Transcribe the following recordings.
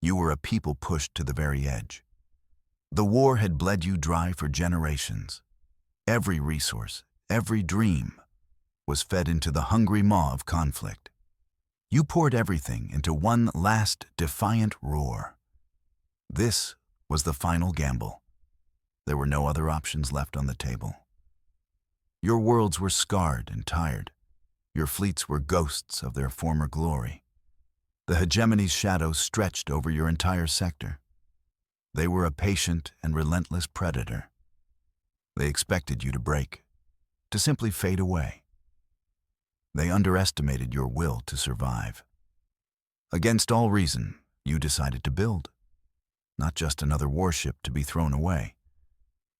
You were a people pushed to the very edge. The war had bled you dry for generations. Every resource, every dream, was fed into the hungry maw of conflict. You poured everything into one last defiant roar. This was the final gamble. There were no other options left on the table. Your worlds were scarred and tired. Your fleets were ghosts of their former glory. The hegemony's shadow stretched over your entire sector. They were a patient and relentless predator. They expected you to break, to simply fade away. They underestimated your will to survive. Against all reason, you decided to build. Not just another warship to be thrown away.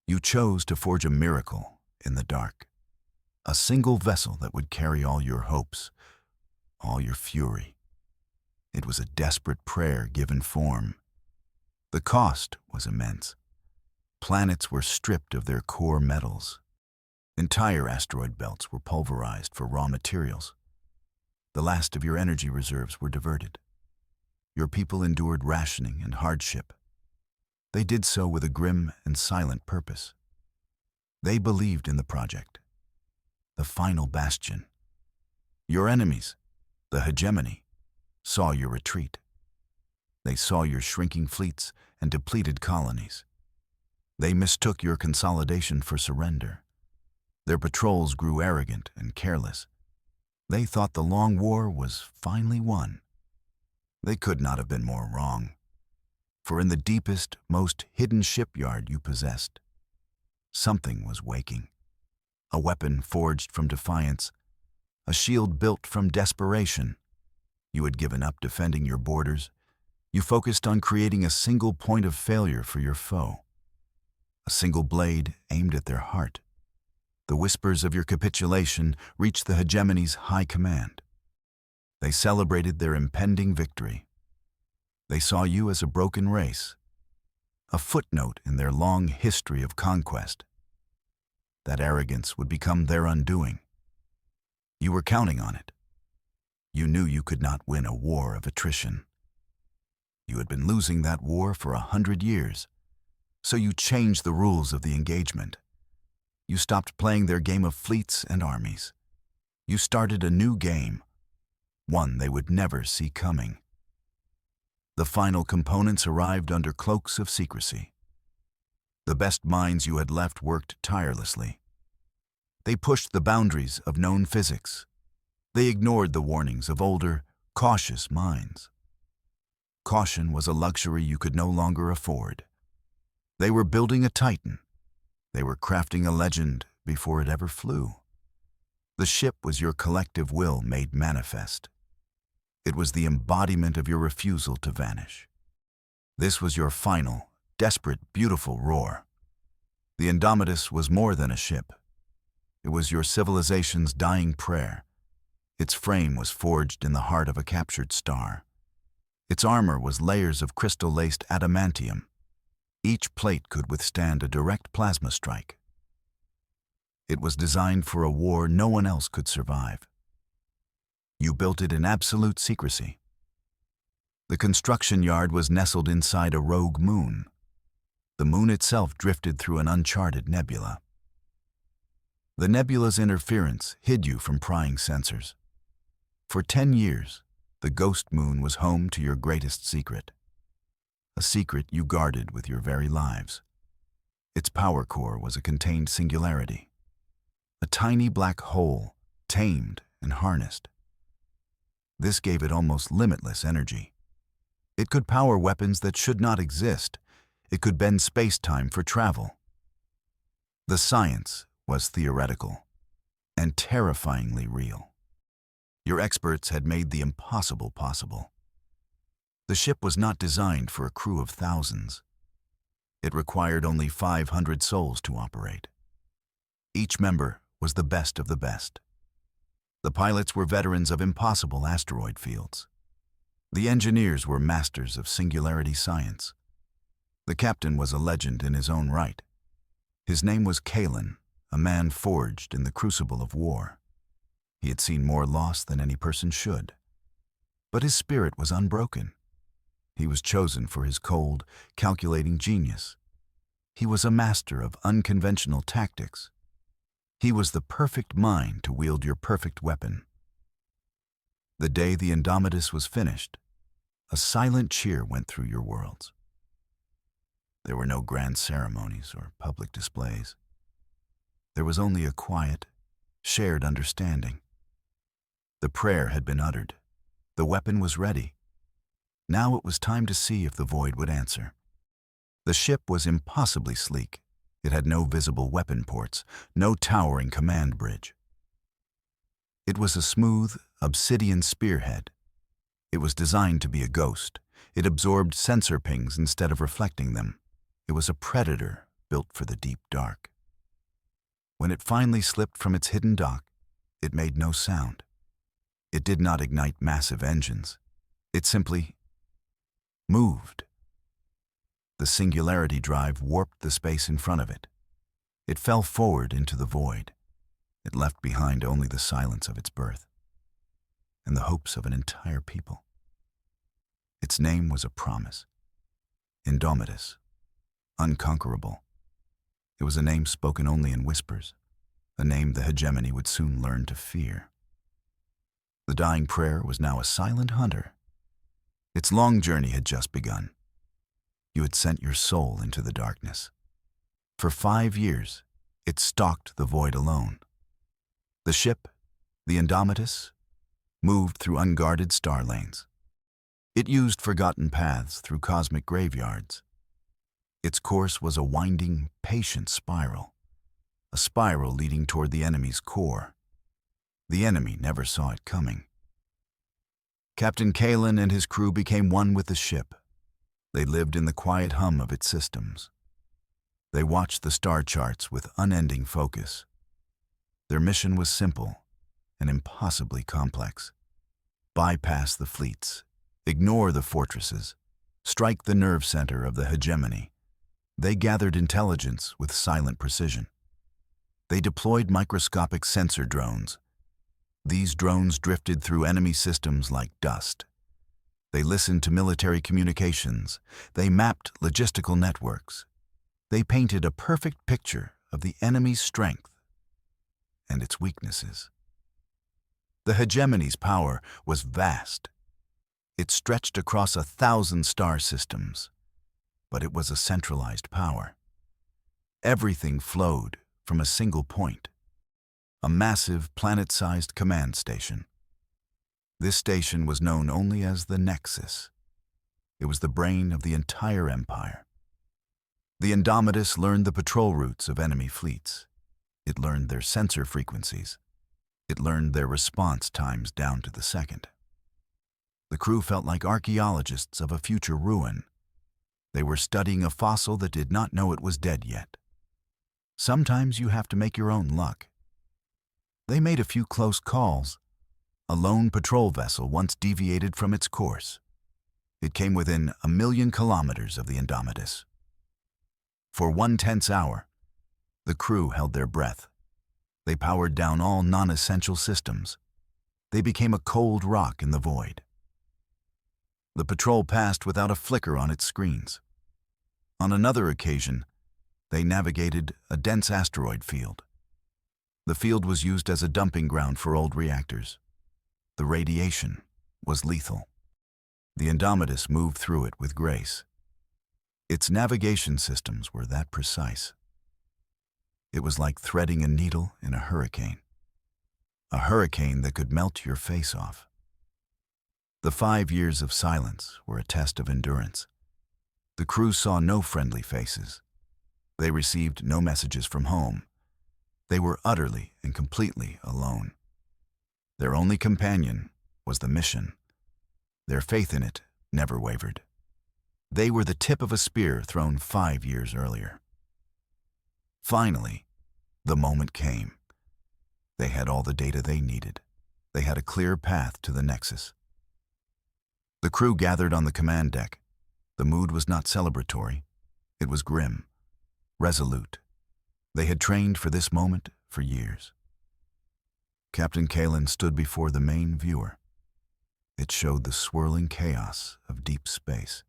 You chose to forge a miracle in the dark. A single vessel that would carry all your hopes, all your fury. It was a desperate prayer given form. The cost was immense. Planets were stripped of their core metals. Entire asteroid belts were pulverized for raw materials. The last of your energy reserves were diverted. Your people endured rationing and hardship. They did so with a grim and silent purpose. They believed in the project, the final bastion. Your enemies, the hegemony, saw your retreat. They saw your shrinking fleets and depleted colonies. They mistook your consolidation for surrender. Their patrols grew arrogant and careless. They thought the long war was finally won. They could not have been more wrong. For in the deepest, most hidden shipyard you possessed, something was waking. A weapon forged from defiance, a shield built from desperation. You had given up defending your borders. You focused on creating a single point of failure for your foe. A single blade aimed at their heart. The whispers of your capitulation reached the hegemony's high command. They celebrated their impending victory. They saw you as a broken race, a footnote in their long history of conquest. That arrogance would become their undoing. You were counting on it. You knew you could not win a war of attrition. You had been losing that war for 100 years, so you changed the rules of the engagement. You stopped playing their game of fleets and armies. You started a new game, one they would never see coming. The final components arrived under cloaks of secrecy. The best minds you had left worked tirelessly. They pushed the boundaries of known physics. They ignored the warnings of older, cautious minds. Caution was a luxury you could no longer afford. They were building a titan. They were crafting a legend before it ever flew. The ship was your collective will made manifest. It was the embodiment of your refusal to vanish. This was your final, desperate, beautiful roar. The Indomitus was more than a ship. It was your civilization's dying prayer. Its frame was forged in the heart of a captured star. Its armor was layers of crystal-laced adamantium. Each plate could withstand a direct plasma strike. It was designed for a war no one else could survive. You built it in absolute secrecy. The construction yard was nestled inside a rogue moon. The moon itself drifted through an uncharted nebula. The nebula's interference hid you from prying sensors. For 10 years, the ghost moon was home to your greatest secret. A secret you guarded with your very lives. Its power core was a contained singularity. A tiny black hole, tamed and harnessed. This gave it almost limitless energy. It could power weapons that should not exist. It could bend space-time for travel. The science was theoretical and terrifyingly real. Your experts had made the impossible possible. The ship was not designed for a crew of thousands. It required only 500 souls to operate. Each member was the best of the best. The pilots were veterans of impossible asteroid fields. The engineers were masters of singularity science. The captain was a legend in his own right. His name was Kalen, a man forged in the crucible of war. He had seen more loss than any person should. But his spirit was unbroken. He was chosen for his cold, calculating genius. He was a master of unconventional tactics. He was the perfect mind to wield your perfect weapon. The day the Indomitus was finished, a silent cheer went through your worlds. There were no grand ceremonies or public displays. There was only a quiet, shared understanding. The prayer had been uttered. The weapon was ready. Now it was time to see if the void would answer. The ship was impossibly sleek. It had no visible weapon ports, no towering command bridge. It was a smooth, obsidian spearhead. It was designed to be a ghost. It absorbed sensor pings instead of reflecting them. It was a predator built for the deep dark. When it finally slipped from its hidden dock, it made no sound. It did not ignite massive engines. It simply moved. The singularity drive warped the space in front of it. It fell forward into the void. It left behind only the silence of its birth and the hopes of an entire people. Its name was a promise. Indomitus. Unconquerable. It was a name spoken only in whispers, a name the hegemony would soon learn to fear. The dying prayer was now a silent hunter. Its long journey had just begun. You had sent your soul into the darkness. For 5 years, it stalked the void alone. The ship, the Indomitus, moved through unguarded star lanes. It used forgotten paths through cosmic graveyards. Its course was a winding, patient spiral, a spiral leading toward the enemy's core. The enemy never saw it coming. Captain Kalen and his crew became one with the ship. They lived in the quiet hum of its systems. They watched the star charts with unending focus. Their mission was simple and impossibly complex. Bypass the fleets, ignore the fortresses, strike the nerve center of the hegemony. They gathered intelligence with silent precision. They deployed microscopic sensor drones. These drones drifted through enemy systems like dust. They listened to military communications. They mapped logistical networks. They painted a perfect picture of the enemy's strength and its weaknesses. The hegemony's power was vast. It stretched across 1,000 star systems, but it was a centralized power. Everything flowed from a single point, a massive planet-sized command station. This station was known only as the Nexus. It was the brain of the entire empire. The Indomitus learned the patrol routes of enemy fleets. It learned their sensor frequencies. It learned their response times down to the second. The crew felt like archaeologists of a future ruin. They were studying a fossil that did not know it was dead yet. Sometimes you have to make your own luck. They made a few close calls. A lone patrol vessel once deviated from its course. It came within 1,000,000 kilometers of the Indomitus. For 1 tense hour, the crew held their breath. They powered down all non-essential systems. They became a cold rock in the void. The patrol passed without a flicker on its screens. On another occasion, they navigated a dense asteroid field. The field was used as a dumping ground for old reactors. The radiation was lethal. The Indomitus moved through it with grace. Its navigation systems were that precise. It was like threading a needle in a hurricane that could melt your face off. The 5 years of silence were a test of endurance. The crew saw no friendly faces. They received no messages from home. They were utterly and completely alone. Their only companion was the mission. Their faith in it never wavered. They were the tip of a spear thrown 5 years earlier. Finally, the moment came. They had all the data they needed. They had a clear path to the Nexus. The crew gathered on the command deck. The mood was not celebratory. It was grim, resolute. They had trained for this moment for years. Captain Kalen stood before the main viewer. It showed the swirling chaos of deep space.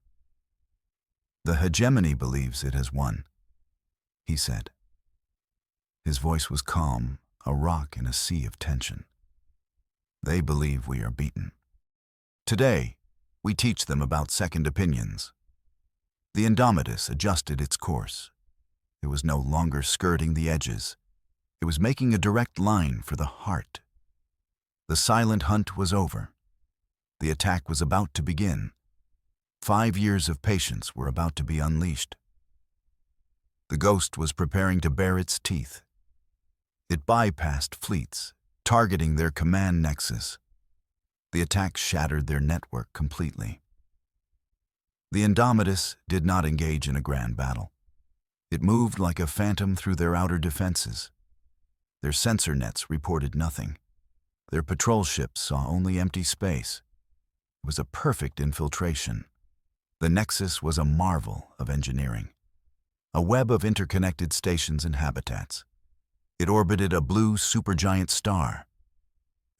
The hegemony believes it has won, he said. His voice was calm, a rock in a sea of tension. They believe we are beaten. Today, we teach them about second opinions. The Indomitus adjusted its course. It was no longer skirting the edges. It was making a direct line for the heart. The silent hunt was over. The attack was about to begin. 5 years of patience were about to be unleashed. The ghost was preparing to bare its teeth. It bypassed fleets, targeting their command nexus. The attack shattered their network completely. The Indomitus did not engage in a grand battle. It moved like a phantom through their outer defenses. Their sensor nets reported nothing. Their patrol ships saw only empty space. It was a perfect infiltration. The Nexus was a marvel of engineering, a web of interconnected stations and habitats. It orbited a blue supergiant star.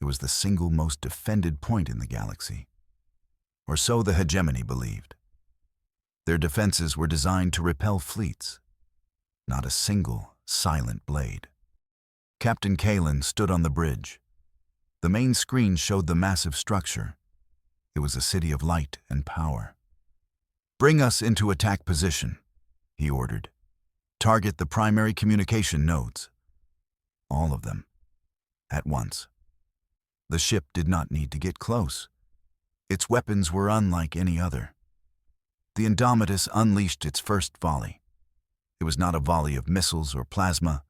It was the single most defended point in the galaxy. Or so the hegemony believed. Their defenses were designed to repel fleets. Not a single silent blade. Captain Kalen stood on the bridge. The main screen showed the massive structure. It was a city of light and power. "Bring us into attack position," he ordered. "Target the primary communication nodes." All of them. At once. The ship did not need to get close. Its weapons were unlike any other. The Indomitus unleashed its first volley. It was not a volley of missiles or plasma.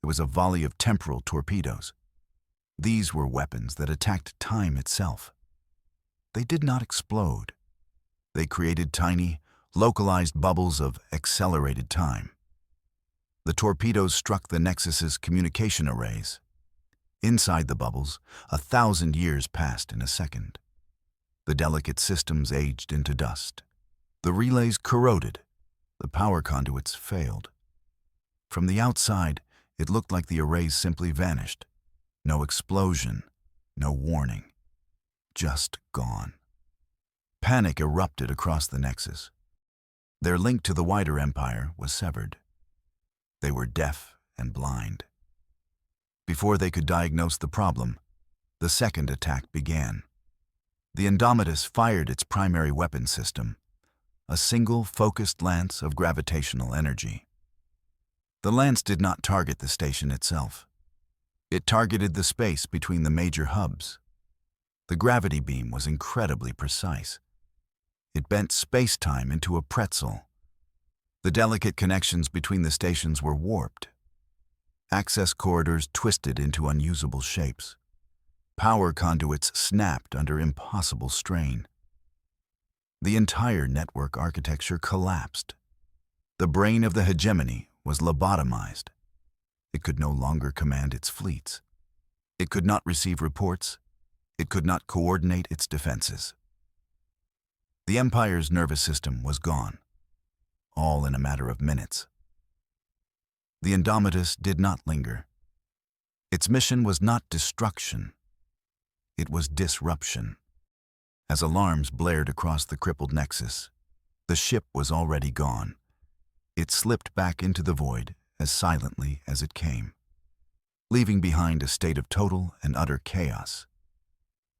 It was a volley of temporal torpedoes. These were weapons that attacked time itself. They did not explode. They created tiny, localized bubbles of accelerated time. The torpedoes struck the Nexus's communication arrays. Inside the bubbles, 1,000 years passed in a second. The delicate systems aged into dust. The relays corroded. The power conduits failed. From the outside, it looked like the arrays simply vanished. No explosion, no warning. Just gone. Panic erupted across the Nexus. Their link to the wider empire was severed. They were deaf and blind. Before they could diagnose the problem, the second attack began. The Indomitus fired its primary weapon system, a single focused lance of gravitational energy. The lance did not target the station itself. It targeted the space between the major hubs. The gravity beam was incredibly precise. It bent space-time into a pretzel. The delicate connections between the stations were warped. Access corridors twisted into unusable shapes. Power conduits snapped under impossible strain. The entire network architecture collapsed. The brain of the hegemony was lobotomized. It could no longer command its fleets. It could not receive reports. It could not coordinate its defenses. The Empire's nervous system was gone, all in a matter of minutes. The Indomitus did not linger. Its mission was not destruction. It was disruption. As alarms blared across the crippled Nexus, the ship was already gone. It slipped back into the void as silently as it came, leaving behind a state of total and utter chaos.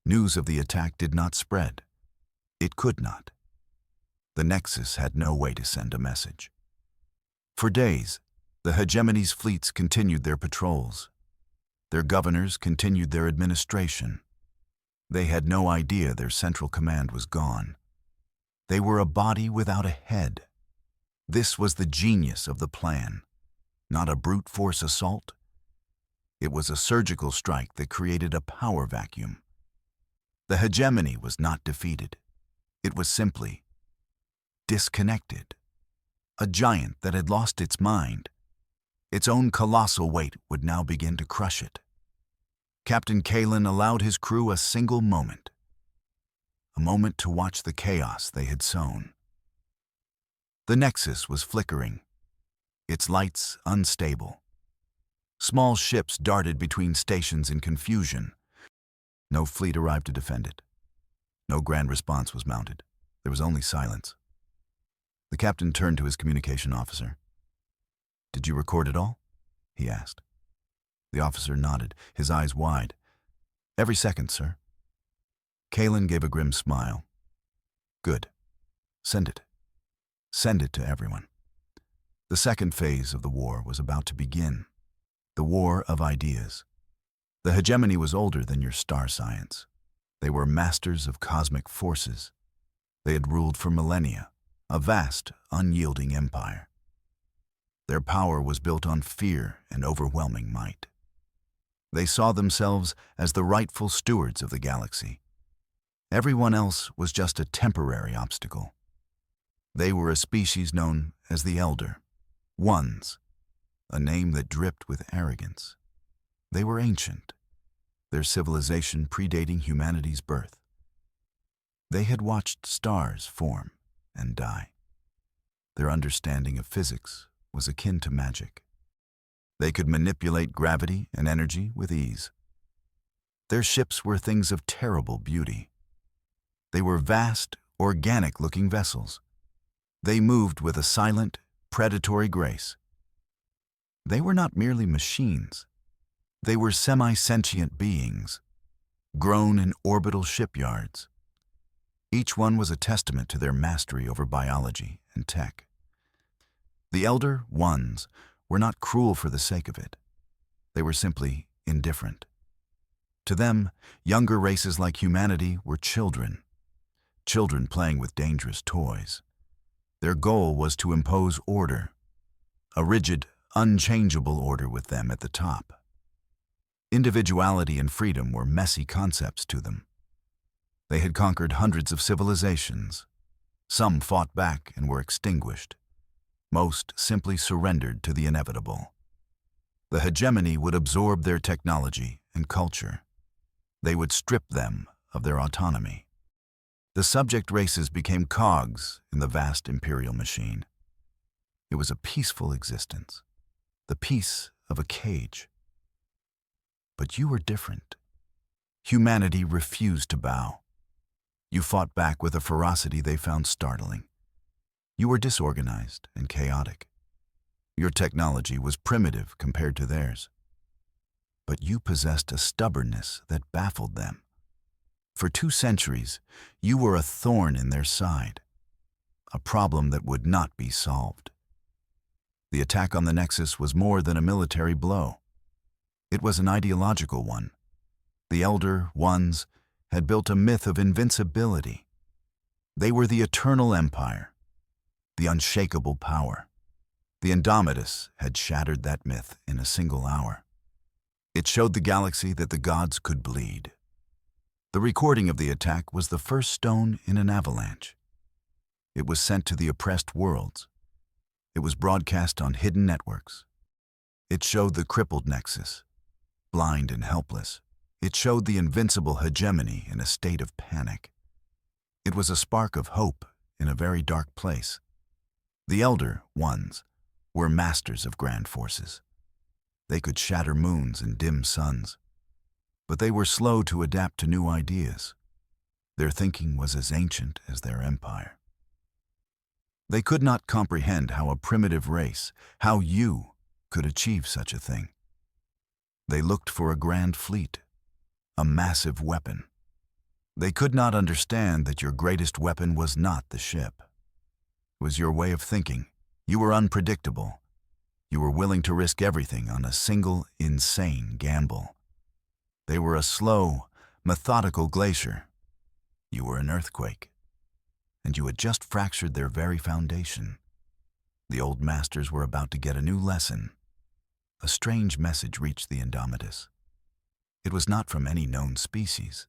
News of the attack did not spread. It could not. The Nexus had no way to send a message. For days, the hegemony's fleets continued their patrols. Their governors continued their administration. They had no idea their central command was gone. They were a body without a head. This was the genius of the plan, not a brute force assault. It was a surgical strike that created a power vacuum. The hegemony was not defeated. It was simply disconnected. A giant that had lost its mind. Its own colossal weight would now begin to crush it. Captain Kalen allowed his crew a single moment. A moment to watch the chaos they had sown. The Nexus was flickering, its lights unstable. Small ships darted between stations in confusion. No fleet arrived to defend it. No grand response was mounted. There was only silence. The The captain turned to his communication officer. "Did you record it all?" he asked. The officer nodded, his eyes wide. "Every second, sir." Kalen gave a grim smile. "Good. Send it. Send it to everyone." The second phase of the war was about to begin. The war of ideas. The hegemony was older than your star science. They were masters of cosmic forces. They had ruled for millennia, a vast, unyielding empire. Their power was built on fear and overwhelming might. They saw themselves as the rightful stewards of the galaxy. Everyone else was just a temporary obstacle. They were a species known as the Elder Ones, a name that dripped with arrogance. They were ancient, their civilization predating humanity's birth. They had watched stars form and die. Their understanding of physics was akin to magic. They could manipulate gravity and energy with ease. Their ships were things of terrible beauty. They were vast, organic-looking vessels. They moved with a silent, predatory grace. They were not merely machines. They were semi-sentient beings, grown in orbital shipyards. Each one was a testament to their mastery over biology and tech. The Elder Ones were not cruel for the sake of it. They were simply indifferent. To them, younger races like humanity were children playing with dangerous toys. Their goal was to impose order, a rigid, unchangeable order with them at the top. Individuality and freedom were messy concepts to them. They had conquered hundreds of civilizations. Some fought back and were extinguished. Most simply surrendered to the inevitable. The hegemony would absorb their technology and culture. They would strip them of their autonomy. The subject races became cogs in the vast imperial machine. It was a peaceful existence, the peace of a cage. But you were different. Humanity refused to bow. You fought back with a ferocity they found startling. You were disorganized and chaotic. Your technology was primitive compared to theirs. But you possessed a stubbornness that baffled them. For 2 centuries, you were a thorn in their side, a problem that would not be solved. The attack on the Nexus was more than a military blow. It was an ideological one. The Elder Ones had built a myth of invincibility. They were the eternal empire, the unshakable power. The Indomitus had shattered that myth in a single hour. It showed the galaxy that the gods could bleed. The recording of the attack was the first stone in an avalanche. It was sent to the oppressed worlds. It was broadcast on hidden networks. It showed the crippled Nexus, blind and helpless. It showed the invincible hegemony in a state of panic. It was a spark of hope in a very dark place. The Elder Ones were masters of grand forces. They could shatter moons and dim suns. But they were slow to adapt to new ideas. Their thinking was as ancient as their empire. They could not comprehend how a primitive race, how you, could achieve such a thing. They looked for a grand fleet, a massive weapon. They could not understand that your greatest weapon was not the ship. It was your way of thinking. You were unpredictable. You were willing to risk everything on a single, insane gamble. They were a slow, methodical glacier. You were an earthquake. And you had just fractured their very foundation. The old masters were about to get a new lesson. A strange message reached the Indomitus. It was not from any known species.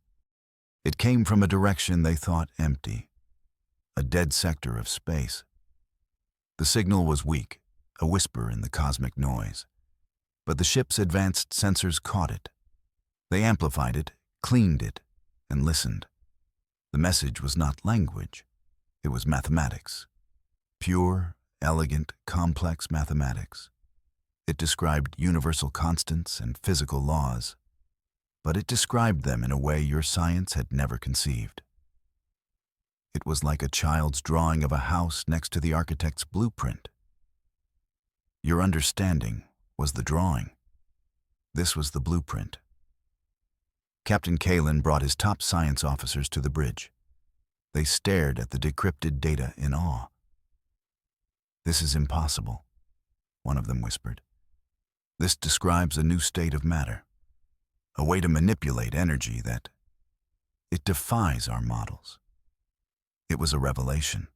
It came from a direction they thought empty, a dead sector of space. The signal was weak, a whisper in the cosmic noise. But the ship's advanced sensors caught it. They amplified it, cleaned it, and listened. The message was not language. It was mathematics. Pure, elegant, complex mathematics. It described universal constants and physical laws, but it described them in a way your science had never conceived. It was like a child's drawing of a house next to the architect's blueprint. Your understanding was the drawing. This was the blueprint. Captain Kalin brought his top science officers to the bridge. They stared at the decrypted data in awe. "This is impossible," one of them whispered. "This describes a new state of matter, a way to manipulate energy that it defies our models." It was a revelation,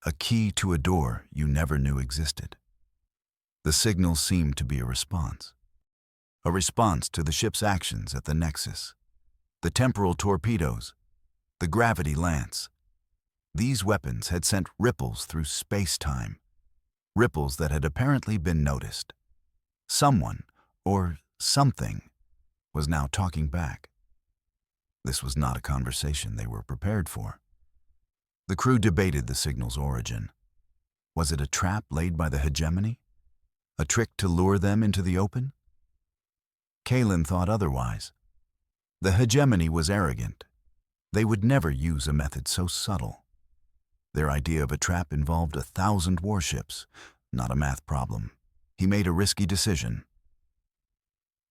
a key to a door you never knew existed. The signal seemed to be a response to the ship's actions at the Nexus, the temporal torpedoes, the gravity lance. These weapons had sent ripples through space-time, ripples that had apparently been noticed. Someone, or something, was now talking back. This was not a conversation they were prepared for. The crew debated the signal's origin. Was it a trap laid by the hegemony? A trick to lure them into the open? Kalin thought otherwise. The hegemony was arrogant. They would never use a method so subtle. Their idea of a trap involved 1,000 warships, not a math problem. He made a risky decision.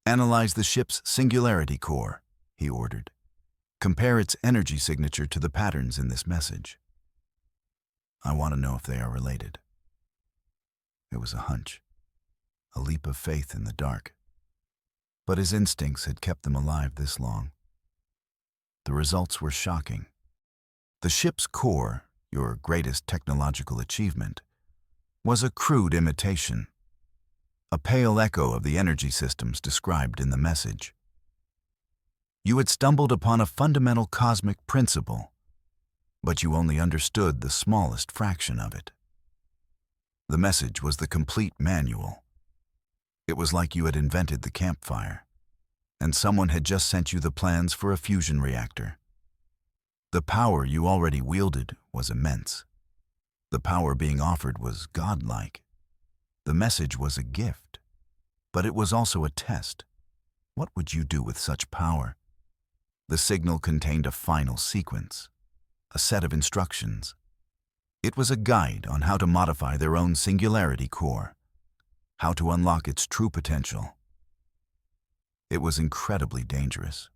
"Analyze the ship's singularity core," he ordered. "Compare its energy signature to the patterns in this message. I want to know if they are related." It was a hunch, a leap of faith in the dark. But his instincts had kept them alive this long. The results were shocking. The ship's core, your greatest technological achievement, was a crude imitation, a pale echo of the energy systems described in the message. You had stumbled upon a fundamental cosmic principle, but you only understood the smallest fraction of it. The message was the complete manual. It was like you had invented the campfire, and someone had just sent you the plans for a fusion reactor. The power you already wielded was immense. The power being offered was godlike. The message was a gift, but it was also a test. What would you do with such power? The signal contained a final sequence, a set of instructions. It was a guide on how to modify their own singularity core, how to unlock its true potential. It was incredibly dangerous.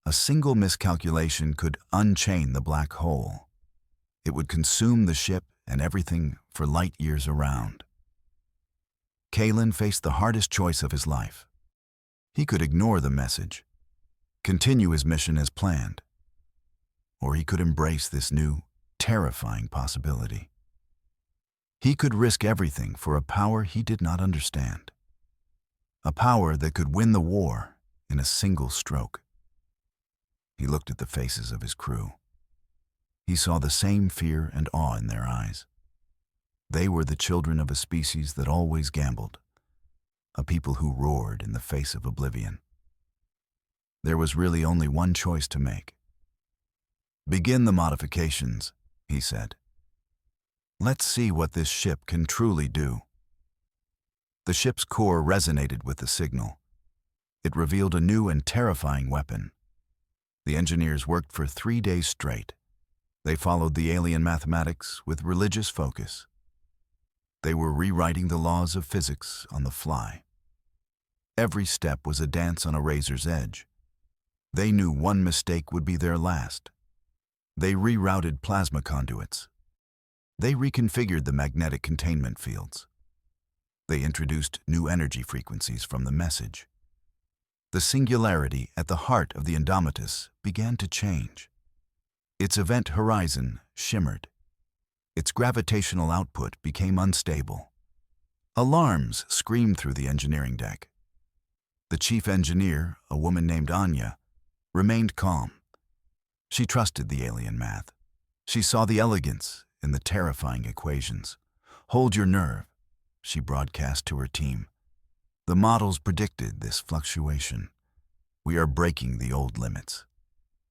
A single miscalculation could unchain the black hole. It would consume the ship and everything for light years around. Kalin faced the hardest choice of his life. He could ignore the message, continue his mission as planned, or he could embrace this new, terrifying possibility. He could risk everything for a power he did not understand, a power that could win the war in a single stroke. He looked at the faces of his crew. He saw the same fear and awe in their eyes. They were the children of a species that always gambled, a people who roared in the face of oblivion. There was really only one choice to make. "Begin the modifications," he said. "Let's see what this ship can truly do." The ship's core resonated with the signal. It revealed a new and terrifying weapon. The engineers worked for 3 days straight. They followed the alien mathematics with religious focus. They were rewriting the laws of physics on the fly. Every step was a dance on a razor's edge. They knew one mistake would be their last. They rerouted plasma conduits. They reconfigured the magnetic containment fields. They introduced new energy frequencies from the message. The singularity at the heart of the Indomitus began to change. Its event horizon shimmered. Its gravitational output became unstable. Alarms screamed through the engineering deck. The chief engineer, a woman named Anya, remained calm. She trusted the alien math. She saw the elegance in the terrifying equations. "Hold your nerve," she broadcast to her team. "The models predicted this fluctuation. We are breaking the old limits.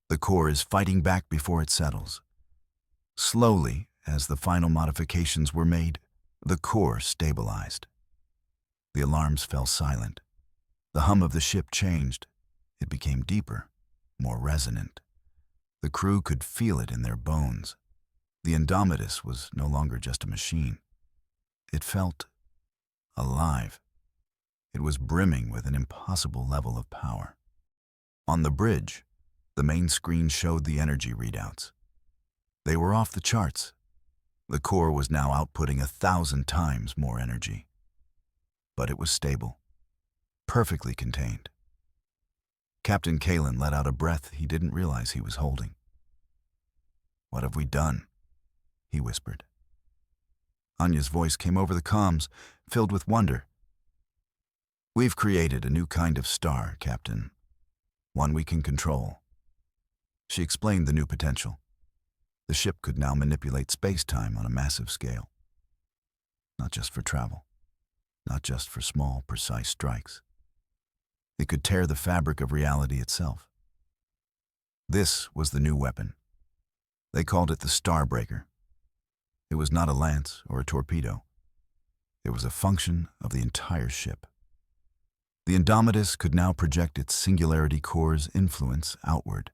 The core is fighting back before it settles." Slowly, as the final modifications were made, the core stabilized. The alarms fell silent. The hum of the ship changed. It became deeper, more resonant. The crew could feel it in their bones. The Indomitus was no longer just a machine. It felt alive. It was brimming with an impossible level of power. On the bridge, the main screen showed the energy readouts. They were off the charts. The core was now outputting 1,000 times more energy. But it was stable, perfectly contained. Captain Kalen let out a breath he didn't realize he was holding. "What have we done?" he whispered. Anya's voice came over the comms, filled with wonder. "We've created a new kind of star, Captain. One we can control." She explained the new potential. The ship could now manipulate space-time on a massive scale. Not just for travel. Not just for small, precise strikes. It could tear the fabric of reality itself. This was the new weapon. They called it the Starbreaker. It was not a lance or a torpedo. It was a function of the entire ship. The Indomitus could now project its Singularity Core's influence outward.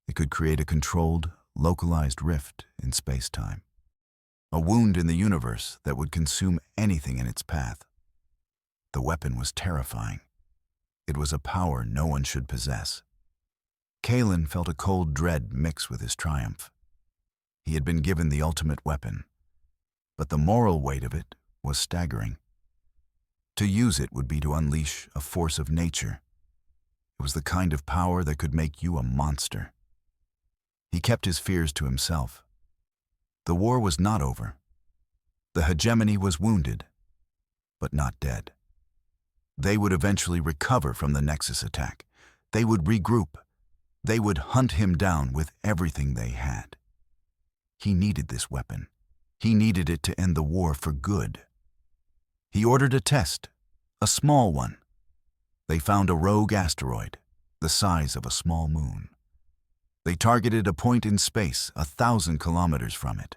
It could create a controlled, localized rift in space-time. A wound in the universe that would consume anything in its path. The weapon was terrifying. It was a power no one should possess. Kalen felt a cold dread mix with his triumph. He had been given the ultimate weapon, but the moral weight of it was staggering. To use it would be to unleash a force of nature. It was the kind of power that could make you a monster. He kept his fears to himself. The war was not over. The hegemony was wounded, but not dead. They would eventually recover from the Nexus attack. They would regroup. They would hunt him down with everything they had. He needed this weapon. He needed it to end the war for good. He ordered a test, a small one. They found a rogue asteroid, the size of a small moon. They targeted a point in space 1,000 kilometers from it.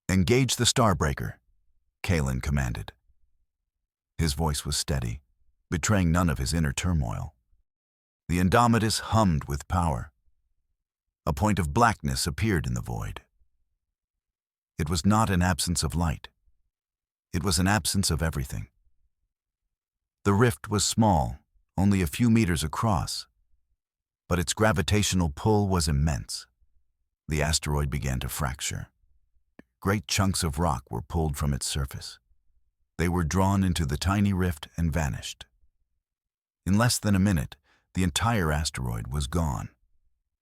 "Engage the Starbreaker," Kalen commanded. His voice was steady, betraying none of his inner turmoil. The Indomitus hummed with power. A point of blackness appeared in the void. It was not an absence of light. It was an absence of everything. The rift was small, only a few meters across, but its gravitational pull was immense. The asteroid began to fracture. Great chunks of rock were pulled from its surface. They were drawn into the tiny rift and vanished. In less than a minute, the entire asteroid was gone,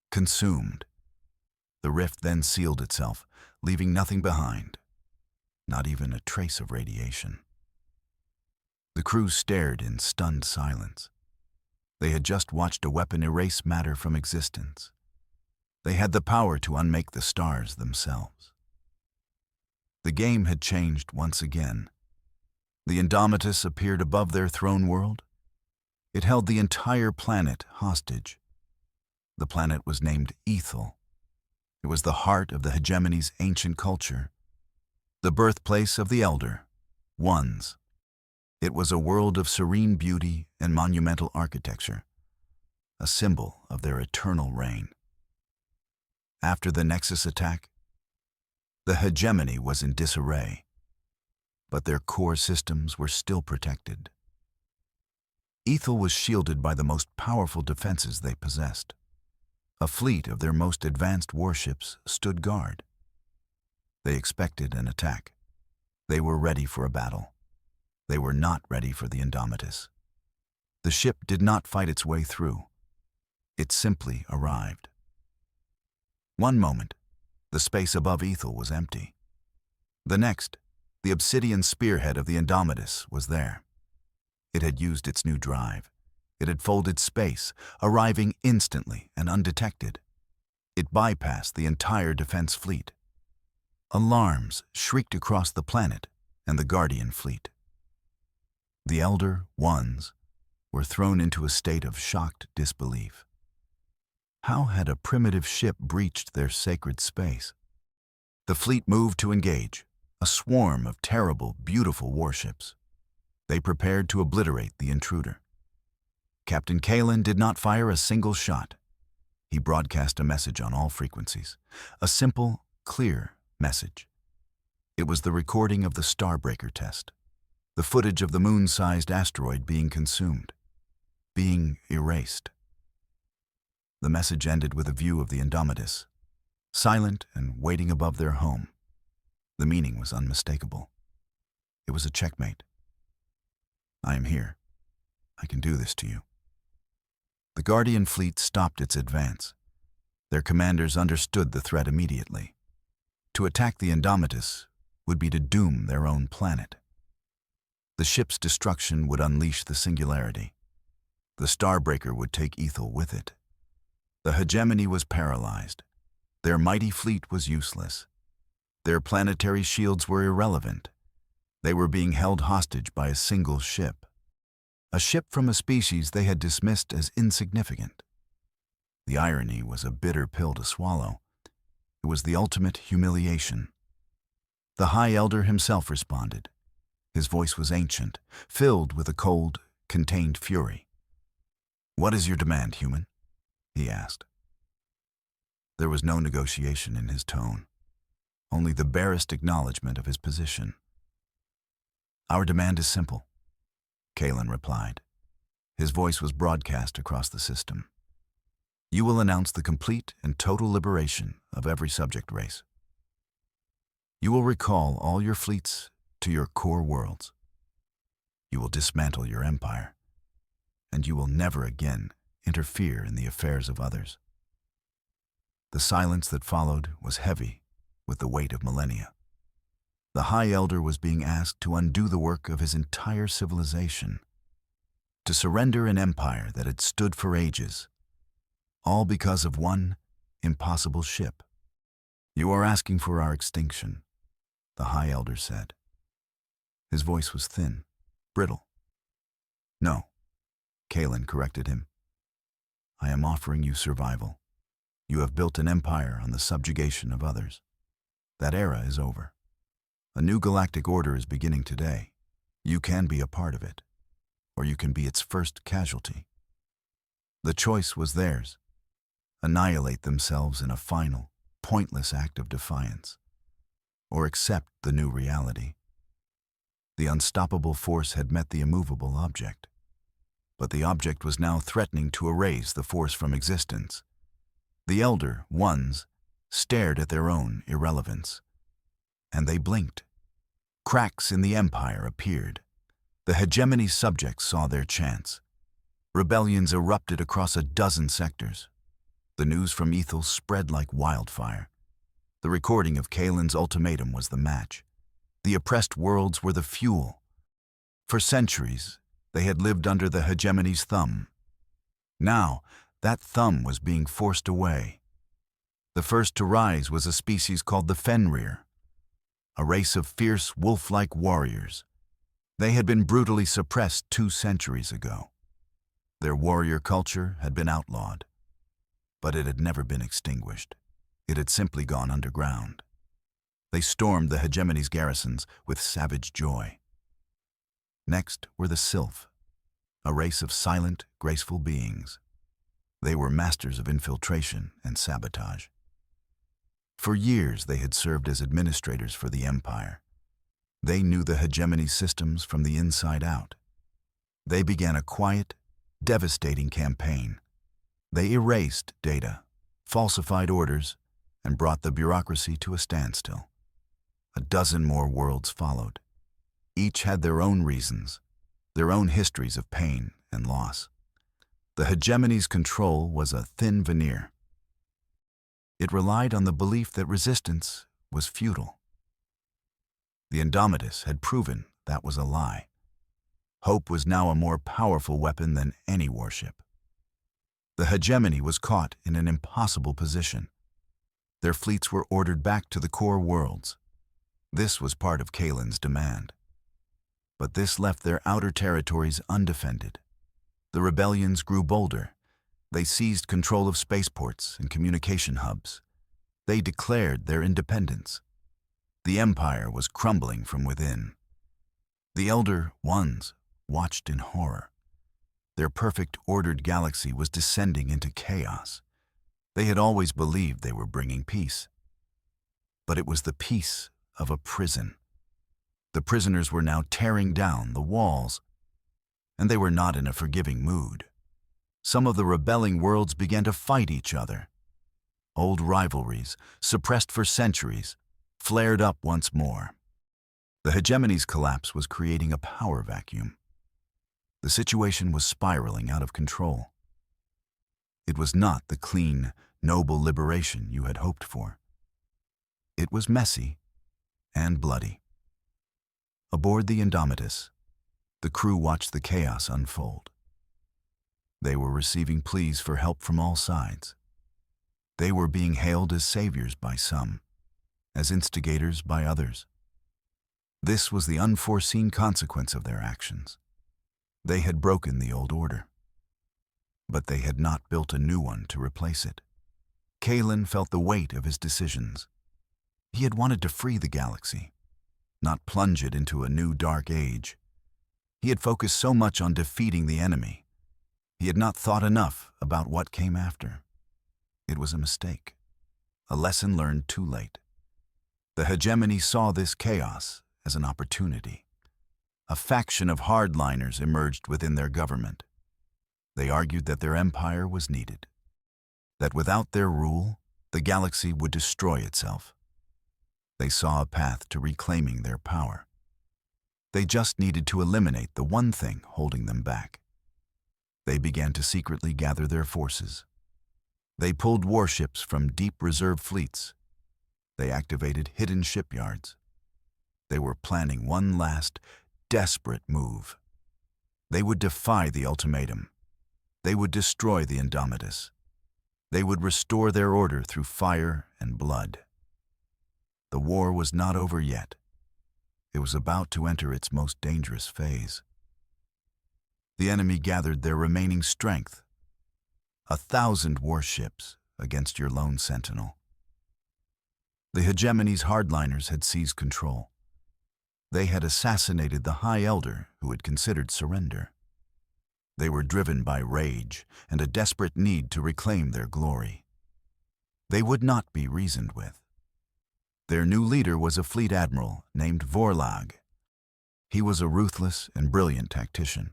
consumed. The rift then sealed itself, leaving nothing behind, not even a trace of radiation. The crew stared in stunned silence. They had just watched a weapon erase matter from existence. They had the power to unmake the stars themselves. The game had changed once again. The Indomitus appeared above their throne world. It held the entire planet hostage. The planet was named Ethel. It was the heart of the hegemony's ancient culture, the birthplace of the Elder Ones. It was a world of serene beauty and monumental architecture, a symbol of their eternal reign. After the Nexus attack, the hegemony was in disarray, but their core systems were still protected. Ethel was shielded by the most powerful defenses they possessed. A fleet of their most advanced warships stood guard. They expected an attack. They were ready for a battle. They were not ready for the Indomitus. The ship did not fight its way through. It simply arrived. One moment, the space above Ethel was empty. The next, the obsidian spearhead of the Indomitus was there. It had used its new drive. It had folded space, arriving instantly and undetected. It bypassed the entire defense fleet. Alarms shrieked across the planet and the Guardian fleet. The Elder Ones were thrown into a state of shocked disbelief. How had a primitive ship breached their sacred space? The fleet moved to engage, a swarm of terrible, beautiful warships. They prepared to obliterate the intruder. Captain Kalen did not fire a single shot. He broadcast a message on all frequencies. A simple, clear message. It was the recording of the Starbreaker test. The footage of the moon-sized asteroid being consumed. Being erased. The message ended with a view of the Indomitus, silent and waiting above their home. The meaning was unmistakable. It was a checkmate. I am here. I can do this to you. The Guardian fleet stopped its advance. Their commanders understood the threat immediately. To attack the Indomitus would be to doom their own planet. The ship's destruction would unleash the singularity. The Starbreaker would take Ethel with it. The hegemony was paralyzed. Their mighty fleet was useless. Their planetary shields were irrelevant. They were being held hostage by a single ship. A ship from a species they had dismissed as insignificant. The irony was a bitter pill to swallow. It was the ultimate humiliation. The High Elder himself responded. His voice was ancient, filled with a cold, contained fury. "What is your demand, human?" he asked. There was no negotiation in his tone, only the barest acknowledgement of his position. "Our demand is simple," Kalen replied. His voice was broadcast across the system. "You will announce the complete and total liberation of every subject race. You will recall all your fleets to your core worlds. You will dismantle your empire, and you will never again interfere in the affairs of others." The silence that followed was heavy with the weight of millennia. The High Elder was being asked to undo the work of his entire civilization, to surrender an empire that had stood for ages, all because of one impossible ship. "You are asking for our extinction," the High Elder said. His voice was thin, brittle. "No," Kalen corrected him. "I am offering you survival. You have built an empire on the subjugation of others. That era is over. A new galactic order is beginning today. You can be a part of it, or you can be its first casualty." The choice was theirs. Annihilate themselves in a final, pointless act of defiance, or accept the new reality. The unstoppable force had met the immovable object, but the object was now threatening to erase the force from existence. The Elder Ones stared at their own irrelevance, and they blinked. Cracks in the empire appeared. The hegemony subjects saw their chance. Rebellions erupted across a dozen sectors. The news from Ethel spread like wildfire. The recording of Kalen's ultimatum was the match. The oppressed worlds were the fuel. For centuries, they had lived under the hegemony's thumb. Now, that thumb was being forced away. The first to rise was a species called the Fenrir, a race of fierce, wolf-like warriors. They had been brutally suppressed 2 centuries ago. Their warrior culture had been outlawed, but it had never been extinguished. It had simply gone underground. They stormed the hegemony's garrisons with savage joy. Next were the Sylph, a race of silent, graceful beings. They were masters of infiltration and sabotage. For years they had served as administrators for the Empire. They knew the hegemony systems from the inside out. They began a quiet, devastating campaign. They erased data, falsified orders, and brought the bureaucracy to a standstill. A dozen more worlds followed. Each had their own reasons, their own histories of pain and loss. The hegemony's control was a thin veneer. It relied on the belief that resistance was futile. The Indomitus had proven that was a lie. Hope was now a more powerful weapon than any warship. The hegemony was caught in an impossible position. Their fleets were ordered back to the core worlds. This was part of Kalen's demand. But this left their outer territories undefended. The rebellions grew bolder. They seized control of spaceports and communication hubs. They declared their independence. The empire was crumbling from within. The Elder Ones watched in horror. Their perfect, ordered galaxy was descending into chaos. They had always believed they were bringing peace. But it was the peace of a prison. The prisoners were now tearing down the walls, and they were not in a forgiving mood. Some of the rebelling worlds began to fight each other. Old rivalries, suppressed for centuries, flared up once more. The hegemony's collapse was creating a power vacuum. The situation was spiraling out of control. It was not the clean, noble liberation you had hoped for. It was messy and bloody. Aboard the Indomitus, the crew watched the chaos unfold. They were receiving pleas for help from all sides. They were being hailed as saviors by some, as instigators by others. This was the unforeseen consequence of their actions. They had broken the old order, but they had not built a new one to replace it. Kalen felt the weight of his decisions. He had wanted to free the galaxy, not plunge it into a new dark age. He had focused so much on defeating the enemy. He had not thought enough about what came after. It was a mistake, a lesson learned too late. The hegemony saw this chaos as an opportunity. A faction of hardliners emerged within their government. They argued that their empire was needed, that without their rule, the galaxy would destroy itself. They saw a path to reclaiming their power. They just needed to eliminate the one thing holding them back. They began to secretly gather their forces. They pulled warships from deep reserve fleets. They activated hidden shipyards. They were planning one last, desperate move. They would defy the ultimatum. They would destroy the Indomitus. They would restore their order through fire and blood. The war was not over yet. It was about to enter its most dangerous phase. The enemy gathered their remaining strength, 1,000 warships against your lone sentinel. The hegemony's hardliners had seized control. They had assassinated the High Elder who had considered surrender. They were driven by rage and a desperate need to reclaim their glory. They would not be reasoned with. Their new leader was a fleet admiral named Vorlag. He was a ruthless and brilliant tactician.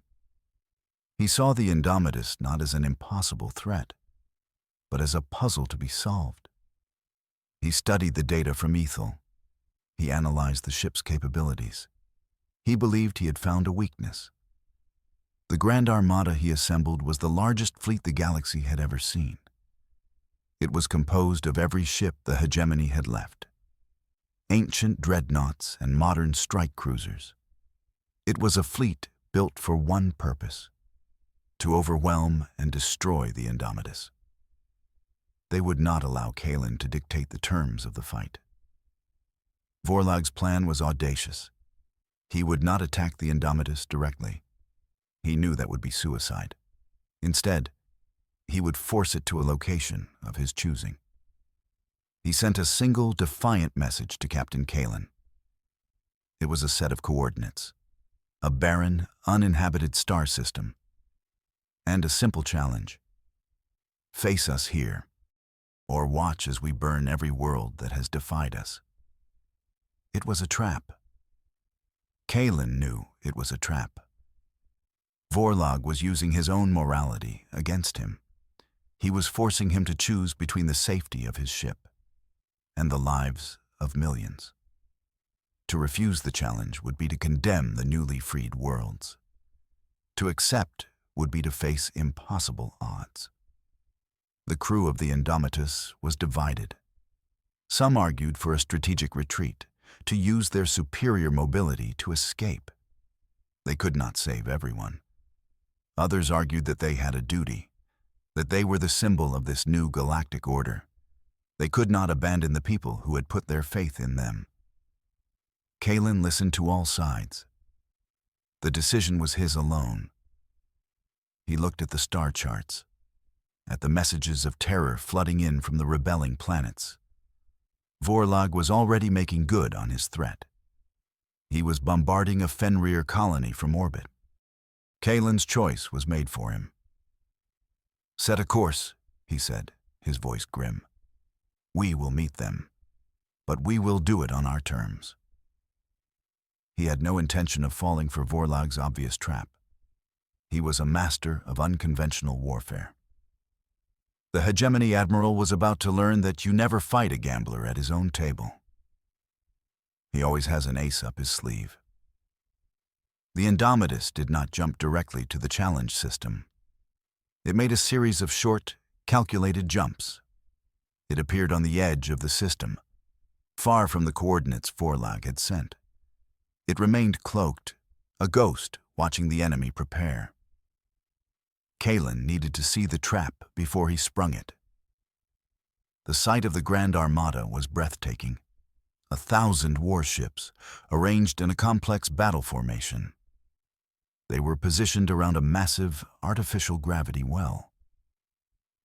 He saw the Indomitus not as an impossible threat, but as a puzzle to be solved. He studied the data from Ethel. He analyzed the ship's capabilities. He believed he had found a weakness. The Grand Armada he assembled was the largest fleet the galaxy had ever seen. It was composed of every ship the hegemony had left. Ancient dreadnoughts and modern strike cruisers. It was a fleet built for one purpose: to overwhelm and destroy the Indomitus. They would not allow Kalen to dictate the terms of the fight. Vorlag's plan was audacious. He would not attack the Indomitus directly. He knew that would be suicide. Instead, he would force it to a location of his choosing. He sent a single defiant message to Captain Kalen. It was a set of coordinates, a barren, uninhabited star system, and a simple challenge: face us here, or watch as we burn every world that has defied us. It was a trap. Kalen knew it was a trap. Vorlag was using his own morality against him. He was forcing him to choose between the safety of his ship and the lives of millions. To refuse the challenge would be to condemn the newly freed worlds. To accept would be to face impossible odds. The crew of the Indomitus was divided. Some argued for a strategic retreat, to use their superior mobility to escape. They could not save everyone. Others argued that they had a duty, that they were the symbol of this new galactic order. They could not abandon the people who had put their faith in them. Kalen listened to all sides. The decision was his alone. He looked at the star charts, at the messages of terror flooding in from the rebelling planets. Vorlag was already making good on his threat. He was bombarding a Fenrir colony from orbit. Kalen's choice was made for him. "Set a course," he said, his voice grim. "We will meet them, but we will do it on our terms." He had no intention of falling for Vorlag's obvious trap. He was a master of unconventional warfare. The Hegemony Admiral was about to learn that you never fight a gambler at his own table. He always has an ace up his sleeve. The Indomitus did not jump directly to the challenge system. It made a series of short, calculated jumps. It appeared on the edge of the system, far from the coordinates Vorlag had sent. It remained cloaked, a ghost watching the enemy prepare. Kalen needed to see the trap before he sprung it. The sight of the Grand Armada was breathtaking. 1,000 warships, arranged in a complex battle formation. They were positioned around a massive, artificial gravity well.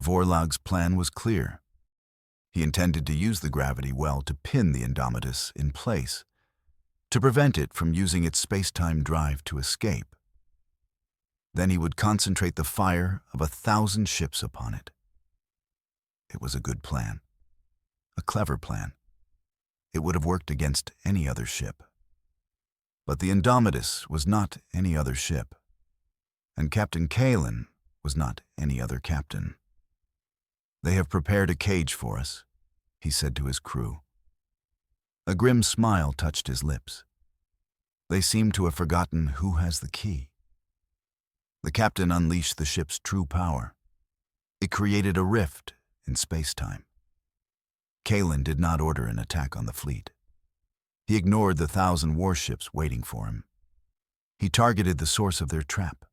Vorlag's plan was clear. He intended to use the gravity well to pin the Indomitus in place, to prevent it from using its space-time drive to escape. Then he would concentrate the fire of 1,000 ships upon it. It was a good plan, a clever plan. It would have worked against any other ship. But the Indomitus was not any other ship, and Captain Kalen was not any other captain. "They have prepared a cage for us," he said to his crew. A grim smile touched his lips. They seemed to have forgotten who has the key. The captain unleashed the ship's true power. It created a rift in space-time. Kalen did not order an attack on the fleet. He ignored the 1,000 warships waiting for him. He targeted the source of their trap,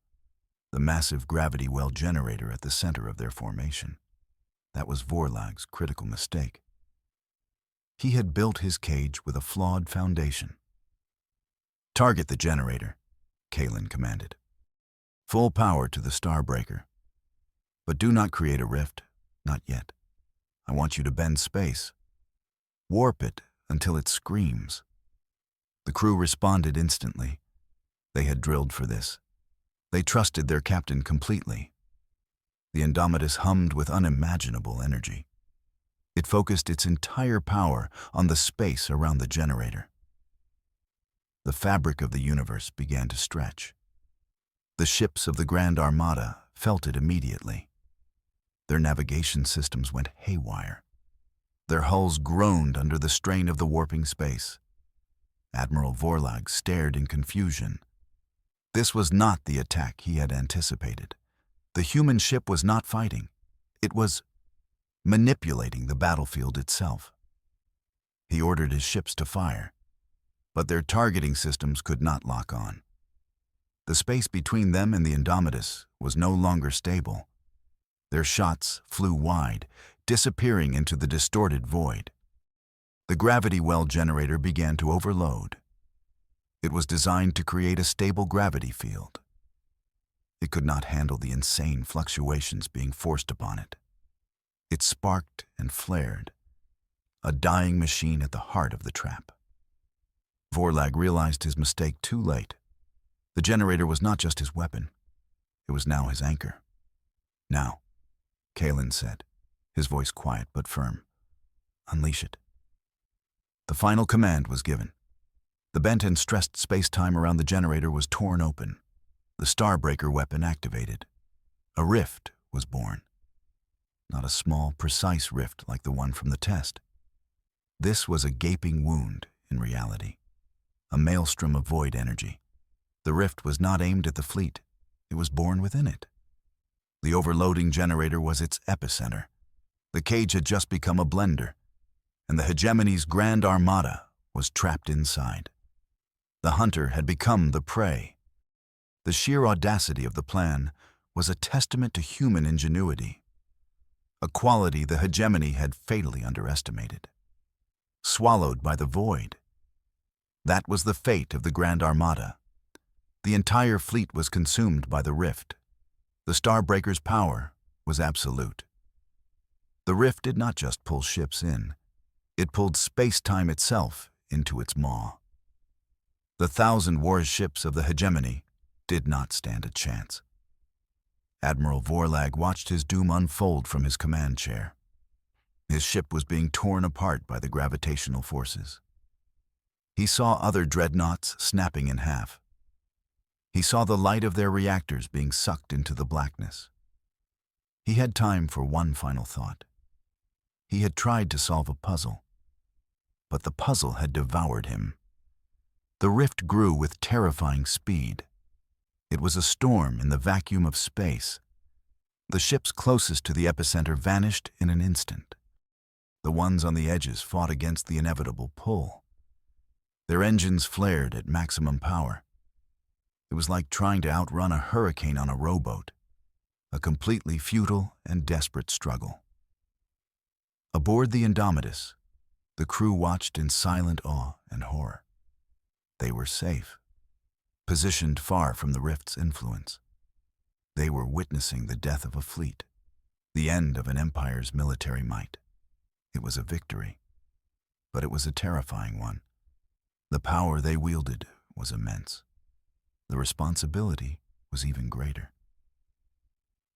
the massive gravity well generator at the center of their formation. That was Vorlag's critical mistake. He had built his cage with a flawed foundation. "Target the generator," Kalen commanded. "Full power to the Starbreaker. But do not create a rift, not yet. I want you to bend space. Warp it until it screams." The crew responded instantly. They had drilled for this. They trusted their captain completely. The Indomitus hummed with unimaginable energy. It focused its entire power on the space around the generator. The fabric of the universe began to stretch. The ships of the Grand Armada felt it immediately. Their navigation systems went haywire. Their hulls groaned under the strain of the warping space. Admiral Vorlag stared in confusion. This was not the attack he had anticipated. The human ship was not fighting. It was manipulating the battlefield itself. He ordered his ships to fire, but their targeting systems could not lock on. The space between them and the Indomitus was no longer stable. Their shots flew wide, disappearing into the distorted void. The gravity well generator began to overload. It was designed to create a stable gravity field. It could not handle the insane fluctuations being forced upon it. It sparked and flared, a dying machine at the heart of the trap. Vorlag realized his mistake too late. The generator was not just his weapon. It was now his anchor. "Now," Kalen said, his voice quiet but firm. "Unleash it." The final command was given. The bent and stressed space-time around the generator was torn open. The Starbreaker weapon activated. A rift was born. Not a small, precise rift like the one from the test. This was a gaping wound in reality, a maelstrom of void energy. The rift was not aimed at the fleet. It was born within it. The overloading generator was its epicenter. The cage had just become a blender, and the Hegemony's Grand Armada was trapped inside. The hunter had become the prey. The sheer audacity of the plan was a testament to human ingenuity, a quality the Hegemony had fatally underestimated. Swallowed by the void. That was the fate of the Grand Armada. The entire fleet was consumed by the rift. The Starbreaker's power was absolute. The rift did not just pull ships in. It pulled space-time itself into its maw. The 1,000 warships of the Hegemony did not stand a chance. Admiral Vorlag watched his doom unfold from his command chair. His ship was being torn apart by the gravitational forces. He saw other dreadnoughts snapping in half. He saw the light of their reactors being sucked into the blackness. He had time for one final thought. He had tried to solve a puzzle, but the puzzle had devoured him. The rift grew with terrifying speed. It was a storm in the vacuum of space. The ships closest to the epicenter vanished in an instant. The ones on the edges fought against the inevitable pull. Their engines flared at maximum power. It was like trying to outrun a hurricane on a rowboat, a completely futile and desperate struggle. Aboard the Indomitus, the crew watched in silent awe and horror. They were safe, positioned far from the rift's influence. They were witnessing the death of a fleet, the end of an empire's military might. It was a victory, but it was a terrifying one. The power they wielded was immense. The responsibility was even greater.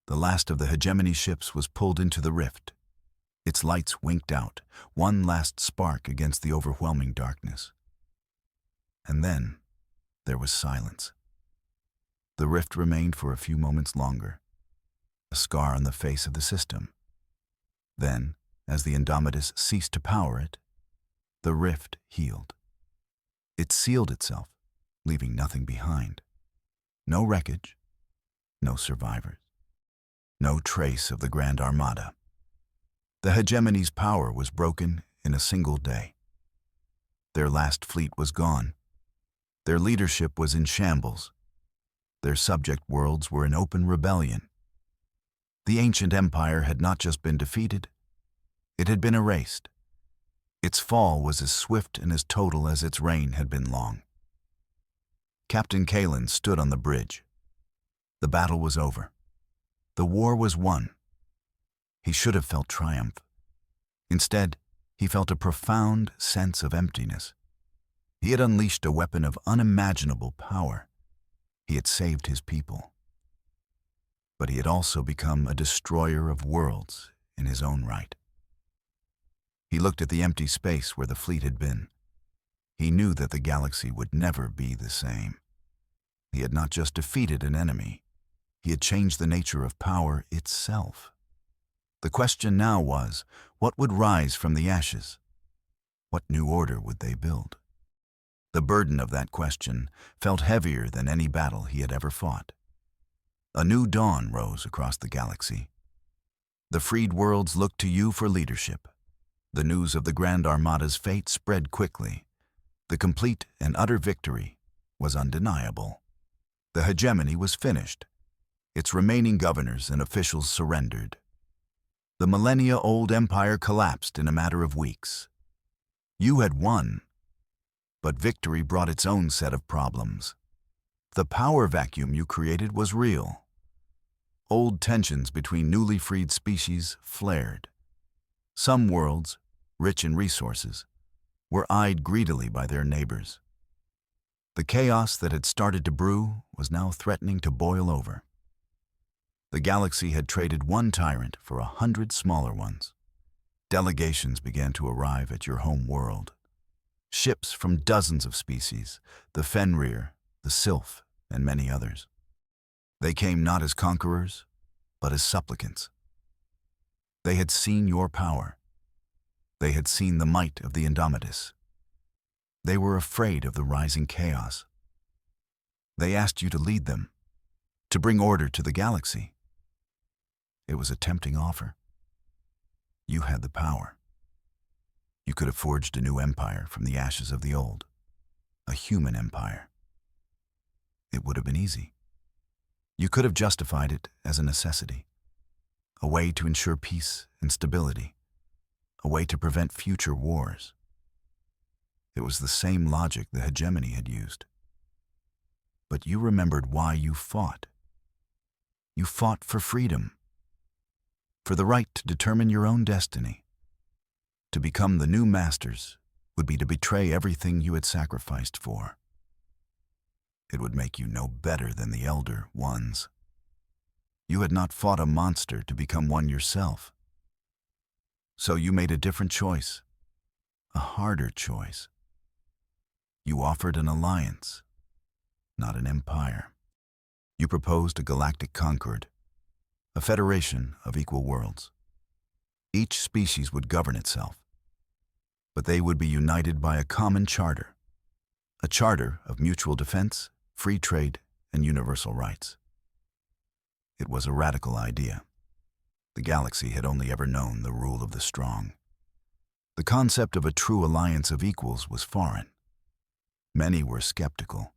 The last of the hegemony ships was pulled into the rift. Its lights winked out, one last spark against the overwhelming darkness. And then there was silence. The rift remained for a few moments longer, a scar on the face of the system. Then, as the Indomitus ceased to power it, the rift healed. It sealed itself, leaving nothing behind. No wreckage, no survivors, no trace of the Grand Armada. The hegemony's power was broken in a single day. Their last fleet was gone. Their leadership was in shambles. Their subject worlds were in open rebellion. The ancient empire had not just been defeated, it had been erased. Its fall was as swift and as total as its reign had been long. Captain Kalen stood on the bridge. The battle was over. The war was won. He should have felt triumph. Instead, he felt a profound sense of emptiness. He had unleashed a weapon of unimaginable power. He had saved his people. But he had also become a destroyer of worlds in his own right. He looked at the empty space where the fleet had been. He knew that the galaxy would never be the same. He had not just defeated an enemy, he had changed the nature of power itself. The question now was, what would rise from the ashes? What new order would they build? The burden of that question felt heavier than any battle he had ever fought. A new dawn rose across the galaxy. The freed worlds looked to you for leadership. The news of the Grand Armada's fate spread quickly. The complete and utter victory was undeniable. The hegemony was finished. Its remaining governors and officials surrendered. The millennia-old empire collapsed in a matter of weeks. You had won, but victory brought its own set of problems. The power vacuum you created was real. Old tensions between newly freed species flared. Some worlds, rich in resources, were eyed greedily by their neighbors. The chaos that had started to brew was now threatening to boil over. The galaxy had traded one tyrant for 100 smaller ones. Delegations began to arrive at your home world. Ships from dozens of species, the Fenrir, the Sylph, and many others. They came not as conquerors, but as supplicants. They had seen your power. They had seen the might of the Indomitus. They were afraid of the rising chaos. They asked you to lead them, to bring order to the galaxy. It was a tempting offer. You had the power. You could have forged a new empire from the ashes of the old, a human empire. It would have been easy. You could have justified it as a necessity, a way to ensure peace and stability, a way to prevent future wars. It was the same logic the hegemony had used. But you remembered why you fought. You fought for freedom, for the right to determine your own destiny. To become the new masters would be to betray everything you had sacrificed for. It would make you no better than the elder ones. You had not fought a monster to become one yourself. So you made a different choice, a harder choice. You offered an alliance, not an empire. You proposed a galactic concord, a federation of equal worlds. Each species would govern itself, but they would be united by a common charter, a charter of mutual defense, free trade, and universal rights. It was a radical idea. The galaxy had only ever known the rule of the strong. The concept of a true alliance of equals was foreign. Many were skeptical.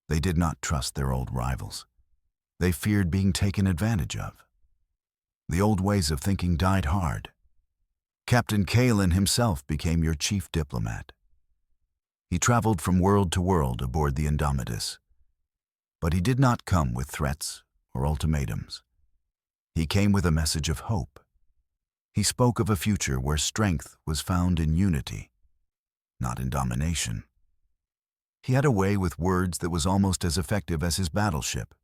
They did not trust their old rivals. They feared being taken advantage of. The old ways of thinking died hard. Captain Kalen himself became your chief diplomat. He traveled from world to world aboard the Indomitus. But he did not come with threats or ultimatums. He came with a message of hope. He spoke of a future where strength was found in unity, not in domination. He had a way with words that was almost as effective as his battleship.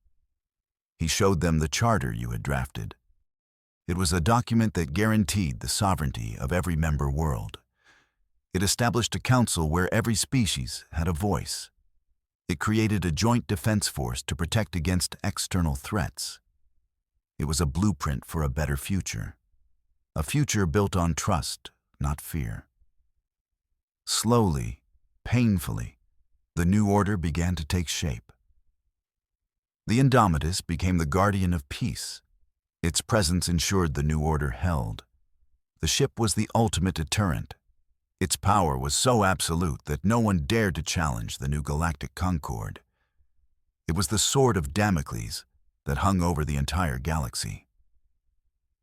He showed them the charter you had drafted. It was a document that guaranteed the sovereignty of every member world. It established a council where every species had a voice. It created a joint defense force to protect against external threats. It was a blueprint for a better future. A future built on trust, not fear. Slowly, painfully, the new order began to take shape. The Indomitus became the guardian of peace. Its presence ensured the new order held. The ship was the ultimate deterrent. Its power was so absolute that no one dared to challenge the new galactic concord. It was the sword of Damocles that hung over the entire galaxy.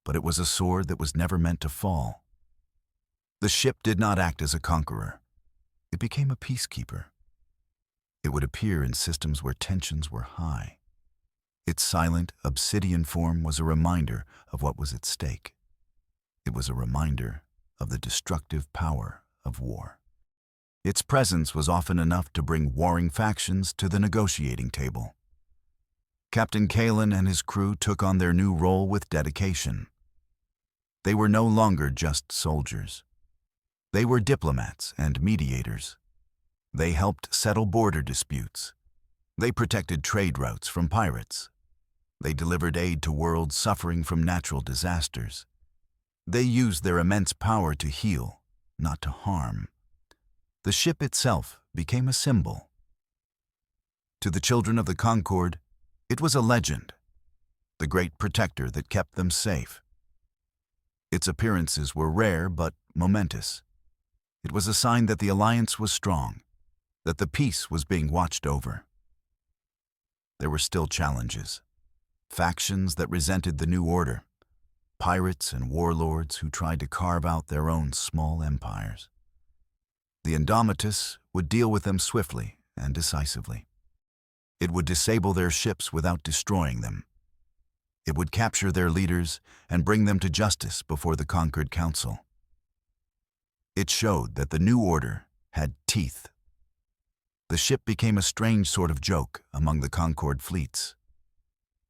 But it was a sword that was never meant to fall. The ship did not act as a conqueror. It became a peacekeeper. It would appear in systems where tensions were high. Its silent, obsidian form was a reminder of what was at stake. It was a reminder of the destructive power of war. Its presence was often enough to bring warring factions to the negotiating table. Captain Kalen and his crew took on their new role with dedication. They were no longer just soldiers. They were diplomats and mediators. They helped settle border disputes. They protected trade routes from pirates. They delivered aid to worlds suffering from natural disasters. They used their immense power to heal, not to harm. The ship itself became a symbol. To the children of the Concord, it was a legend, the great protector that kept them safe. Its appearances were rare but momentous. It was a sign that the alliance was strong, that the peace was being watched over. There were still challenges. Factions that resented the new order. Pirates and warlords who tried to carve out their own small empires. The Indomitus would deal with them swiftly and decisively. It would disable their ships without destroying them. It would capture their leaders and bring them to justice before the conquered council. It showed that the new order had teeth. The ship became a strange sort of joke among the Concord fleets.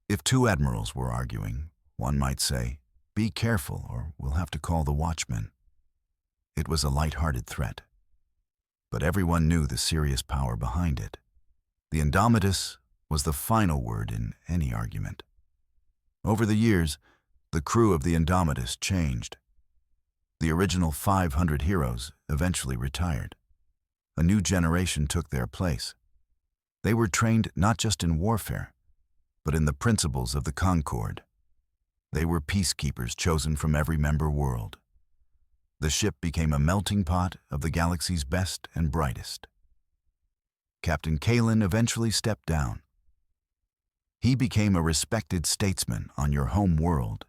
If two admirals were arguing, one might say, "Be careful, or we'll have to call the watchman." It was a light-hearted threat. But everyone knew the serious power behind it. The Indomitus was the final word in any argument. Over the years, the crew of the Indomitus changed. The original 500 heroes eventually retired. A new generation took their place. They were trained not just in warfare, but in the principles of the Concord. They were peacekeepers chosen from every member world. The ship became a melting pot of the galaxy's best and brightest. Captain Kalen eventually stepped down. He became a respected statesman on your home world.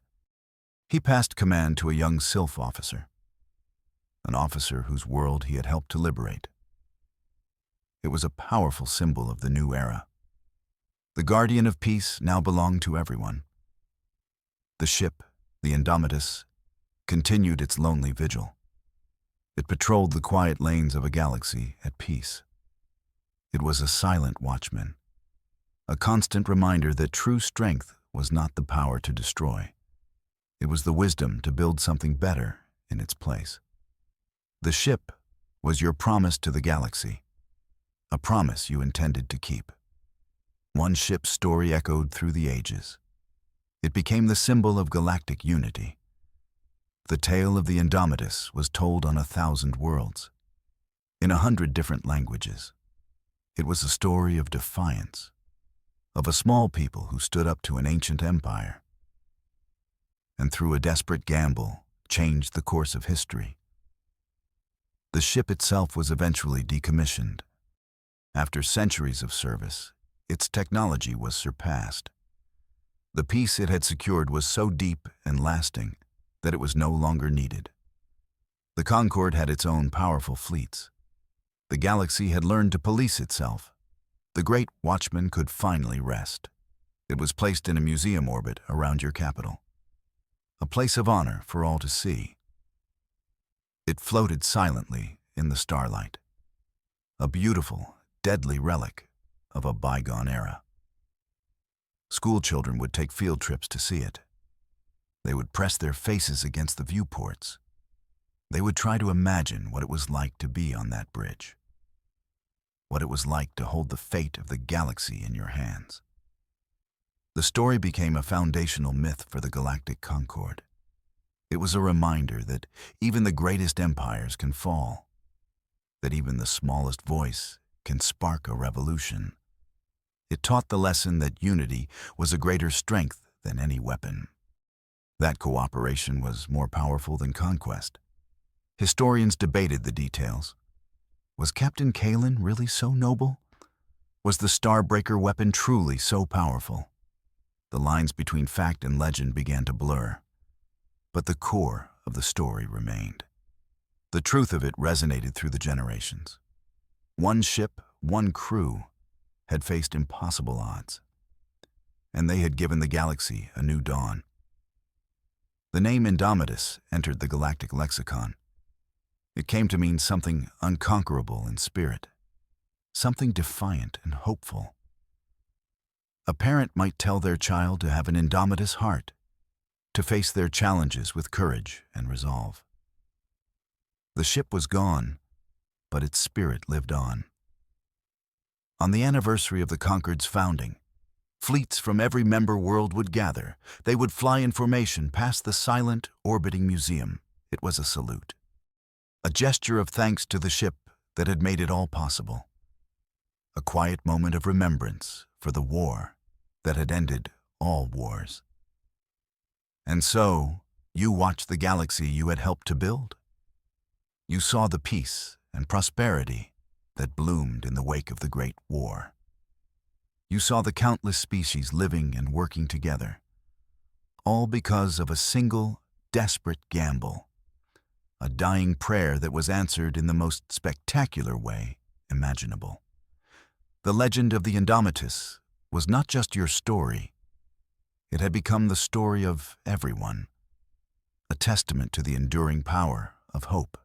He passed command to a young Sylph officer, an officer whose world he had helped to liberate. It was a powerful symbol of the new era. The guardian of peace now belonged to everyone. The ship, the Indomitus, continued its lonely vigil. It patrolled the quiet lanes of a galaxy at peace. It was a silent watchman, a constant reminder that true strength was not the power to destroy. It was the wisdom to build something better in its place. The ship was your promise to the galaxy, a promise you intended to keep. One ship's story echoed through the ages. It became the symbol of galactic unity. The tale of the Indomitus was told on 1,000 worlds, in 100 different languages. It was a story of defiance, of a small people who stood up to an ancient empire, and through a desperate gamble, changed the course of history. The ship itself was eventually decommissioned. After centuries of service, its technology was surpassed. The peace it had secured was so deep and lasting that it was no longer needed. The Concorde had its own powerful fleets. The galaxy had learned to police itself. The Great Watchman could finally rest. It was placed in a museum orbit around your capital, a place of honor for all to see. It floated silently in the starlight, a beautiful, deadly relic of a bygone era. School children would take field trips to see it. They would press their faces against the viewports. They would try to imagine what it was like to be on that bridge, what it was like to hold the fate of the galaxy in your hands. The story became a foundational myth for the Galactic Concorde. It was a reminder that even the greatest empires can fall, that even the smallest voice can spark a revolution. It taught the lesson that unity was a greater strength than any weapon. That cooperation was more powerful than conquest. Historians debated the details. Was Captain Kalen really so noble? Was the Starbreaker weapon truly so powerful? The lines between fact and legend began to blur, but the core of the story remained. The truth of it resonated through the generations. One ship, one crew, had faced impossible odds, and they had given the galaxy a new dawn. The name Indomitus entered the galactic lexicon. It came to mean something unconquerable in spirit, something defiant and hopeful. A parent might tell their child to have an indomitous heart, to face their challenges with courage and resolve. The ship was gone, but its spirit lived on. On the anniversary of the Concorde's founding, fleets from every member world would gather. They would fly in formation past the silent, orbiting museum. It was a salute, a gesture of thanks to the ship that had made it all possible, a quiet moment of remembrance for the war that had ended all wars. And so, you watched the galaxy you had helped to build. You saw the peace and prosperity that bloomed in the wake of the Great War. You saw the countless species living and working together, all because of a single, desperate gamble, a dying prayer that was answered in the most spectacular way imaginable. The legend of the Indomitus was not just your story. It had become the story of everyone, a testament to the enduring power of hope.